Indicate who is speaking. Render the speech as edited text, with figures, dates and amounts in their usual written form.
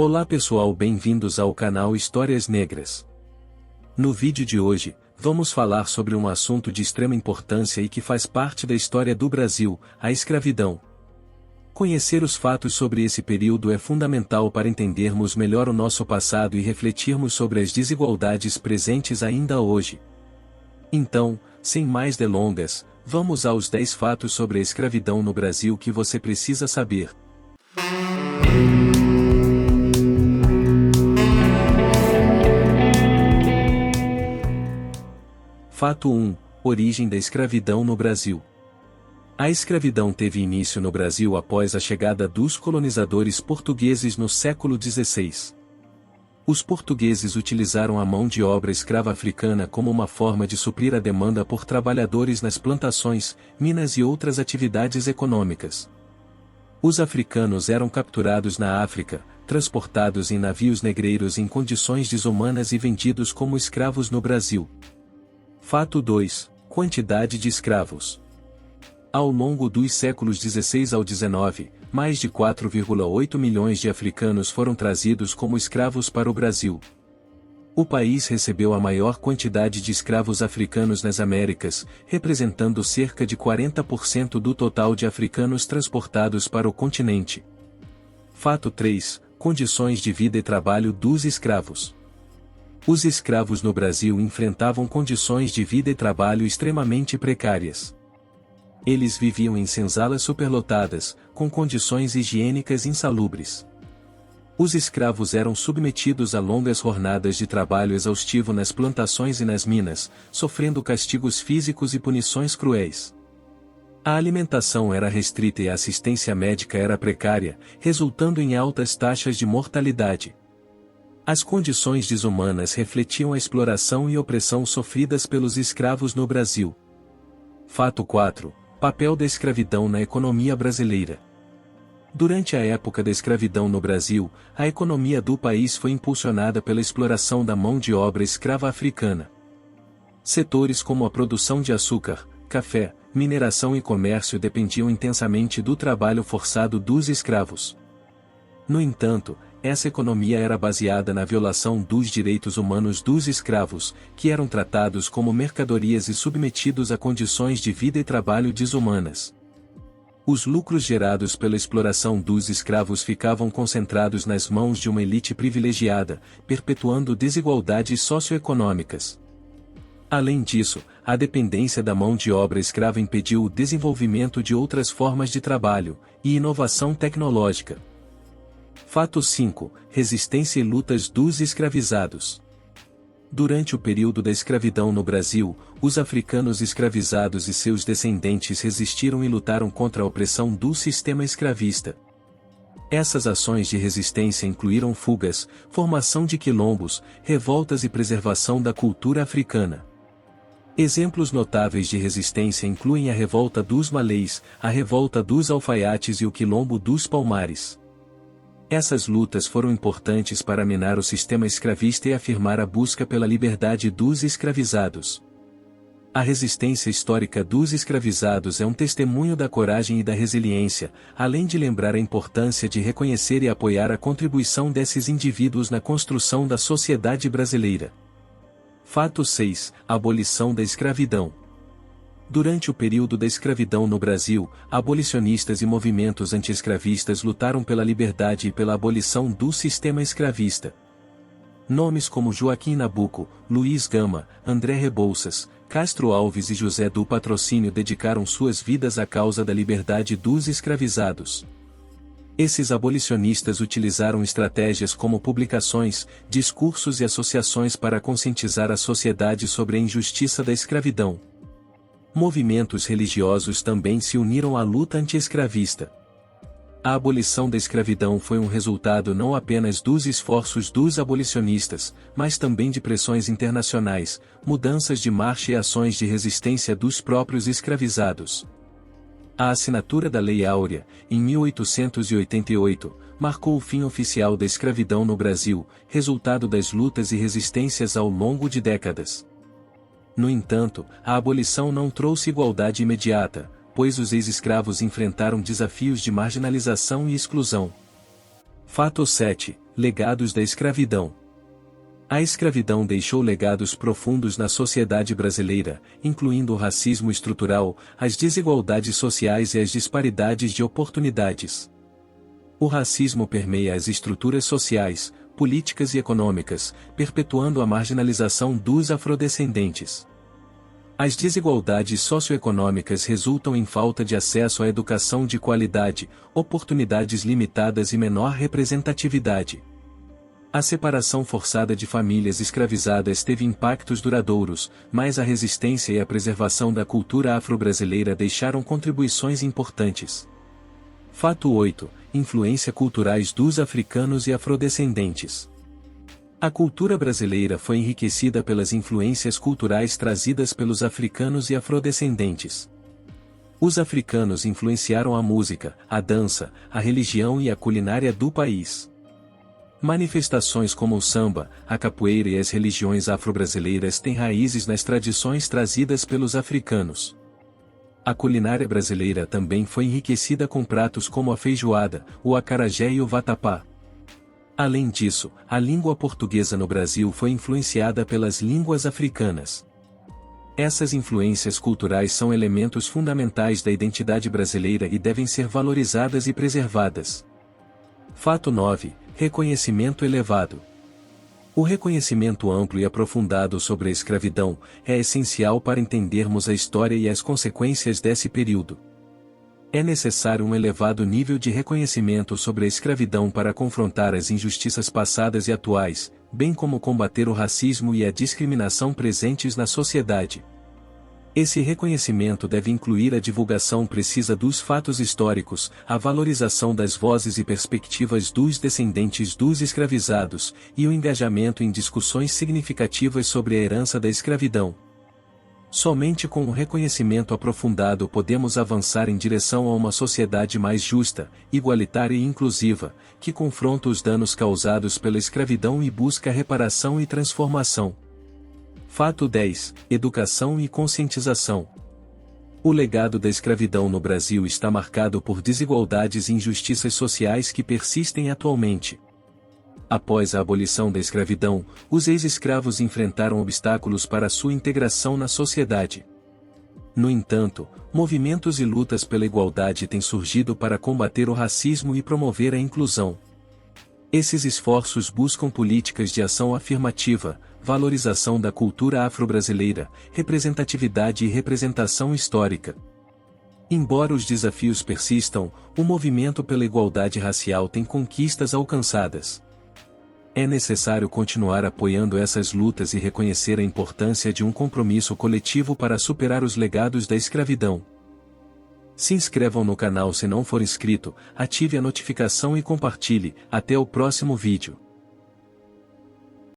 Speaker 1: Olá pessoal, bem-vindos ao canal Histórias Negras. No vídeo de hoje, vamos falar sobre um assunto de extrema importância e que faz parte da história do Brasil, a escravidão. Conhecer os fatos sobre esse período é fundamental para entendermos melhor o nosso passado e refletirmos sobre as desigualdades presentes ainda hoje. Então, sem mais delongas, vamos aos 10 fatos sobre a escravidão no Brasil que você precisa saber. Fato 1. Origem da escravidão no Brasil. A escravidão teve início no Brasil após a chegada dos colonizadores portugueses no século XVI. Os portugueses utilizaram a mão de obra escrava africana como uma forma de suprir a demanda por trabalhadores nas plantações, minas e outras atividades econômicas. Os africanos eram capturados na África, transportados em navios negreiros em condições desumanas e vendidos como escravos no Brasil. Fato 2. Quantidade de escravos. Ao longo dos séculos XVI ao XIX, mais de 4,8 milhões de africanos foram trazidos como escravos para o Brasil. O país recebeu a maior quantidade de escravos africanos nas Américas, representando cerca de 40% do total de africanos transportados para o continente. Fato 3. Condições de vida e trabalho dos escravos. Os escravos no Brasil enfrentavam condições de vida e trabalho extremamente precárias. Eles viviam em senzalas superlotadas, com condições higiênicas insalubres. Os escravos eram submetidos a longas jornadas de trabalho exaustivo nas plantações e nas minas, sofrendo castigos físicos e punições cruéis. A alimentação era restrita e a assistência médica era precária, resultando em altas taxas de mortalidade. As condições desumanas refletiam a exploração e opressão sofridas pelos escravos no Brasil. Fato 4. Papel da escravidão na economia brasileira. Durante a época da escravidão no Brasil, a economia do país foi impulsionada pela exploração da mão de obra escrava africana. Setores como a produção de açúcar, café, mineração e comércio dependiam intensamente do trabalho forçado dos escravos. No entanto, essa economia era baseada na violação dos direitos humanos dos escravos, que eram tratados como mercadorias e submetidos a condições de vida e trabalho desumanas. Os lucros gerados pela exploração dos escravos ficavam concentrados nas mãos de uma elite privilegiada, perpetuando desigualdades socioeconômicas. Além disso, a dependência da mão de obra escrava impediu o desenvolvimento de outras formas de trabalho e inovação tecnológica. Fato 5. Resistência e lutas dos escravizados. Durante o período da escravidão no Brasil, os africanos escravizados e seus descendentes resistiram e lutaram contra a opressão do sistema escravista. Essas ações de resistência incluíram fugas, formação de quilombos, revoltas e preservação da cultura africana. Exemplos notáveis de resistência incluem a Revolta dos Malês, a Revolta dos Alfaiates e o Quilombo dos Palmares. Essas lutas foram importantes para minar o sistema escravista e afirmar a busca pela liberdade dos escravizados. A resistência histórica dos escravizados é um testemunho da coragem e da resiliência, além de lembrar a importância de reconhecer e apoiar a contribuição desses indivíduos na construção da sociedade brasileira. Fato 6. Abolição da escravidão. Durante o período da escravidão no Brasil, abolicionistas e movimentos anti-escravistas lutaram pela liberdade e pela abolição do sistema escravista. Nomes como Joaquim Nabuco, Luiz Gama, André Rebouças, Castro Alves e José do Patrocínio dedicaram suas vidas à causa da liberdade dos escravizados. Esses abolicionistas utilizaram estratégias como publicações, discursos e associações para conscientizar a sociedade sobre a injustiça da escravidão. Movimentos religiosos também se uniram à luta anti-escravista. A abolição da escravidão foi um resultado não apenas dos esforços dos abolicionistas, mas também de pressões internacionais, mudanças de marcha e ações de resistência dos próprios escravizados. A assinatura da Lei Áurea, em 1888, marcou o fim oficial da escravidão no Brasil, resultado das lutas e resistências ao longo de décadas. No entanto, a abolição não trouxe igualdade imediata, pois os ex-escravos enfrentaram desafios de marginalização e exclusão. Fato 7. Legados da escravidão. A escravidão deixou legados profundos na sociedade brasileira, incluindo o racismo estrutural, as desigualdades sociais e as disparidades de oportunidades. O racismo permeia as estruturas sociais, políticas e econômicas, perpetuando a marginalização dos afrodescendentes. As desigualdades socioeconômicas resultam em falta de acesso à educação de qualidade, oportunidades limitadas e menor representatividade. A separação forçada de famílias escravizadas teve impactos duradouros, mas a resistência e a preservação da cultura afro-brasileira deixaram contribuições importantes. Fato 8. Influência culturais dos africanos e afrodescendentes. A cultura brasileira foi enriquecida pelas influências culturais trazidas pelos africanos e afrodescendentes. Os africanos influenciaram a música, a dança, a religião e a culinária do país. Manifestações como o samba, a capoeira e as religiões afro-brasileiras têm raízes nas tradições trazidas pelos africanos. A culinária brasileira também foi enriquecida com pratos como a feijoada, o acarajé e o vatapá. Além disso, a língua portuguesa no Brasil foi influenciada pelas línguas africanas. Essas influências culturais são elementos fundamentais da identidade brasileira e devem ser valorizadas e preservadas. Fato 9. Reconhecimento elevado. O reconhecimento amplo e aprofundado sobre a escravidão é essencial para entendermos a história e as consequências desse período. É necessário um elevado nível de reconhecimento sobre a escravidão para confrontar as injustiças passadas e atuais, bem como combater o racismo e a discriminação presentes na sociedade. Esse reconhecimento deve incluir a divulgação precisa dos fatos históricos, a valorização das vozes e perspectivas dos descendentes dos escravizados, e o engajamento em discussões significativas sobre a herança da escravidão. Somente com um reconhecimento aprofundado podemos avançar em direção a uma sociedade mais justa, igualitária e inclusiva, que confronta os danos causados pela escravidão e busca reparação e transformação. Fato 10. Educação e conscientização. O legado da escravidão no Brasil está marcado por desigualdades e injustiças sociais que persistem atualmente. Após a abolição da escravidão, os ex-escravos enfrentaram obstáculos para sua integração na sociedade. No entanto, movimentos e lutas pela igualdade têm surgido para combater o racismo e promover a inclusão. Esses esforços buscam políticas de ação afirmativa, valorização da cultura afro-brasileira, representatividade e representação histórica. Embora os desafios persistam, o movimento pela igualdade racial tem conquistas alcançadas. É necessário continuar apoiando essas lutas e reconhecer a importância de um compromisso coletivo para superar os legados da escravidão. Se inscrevam no canal se não for inscrito, ative a notificação e compartilhe. Até o próximo vídeo.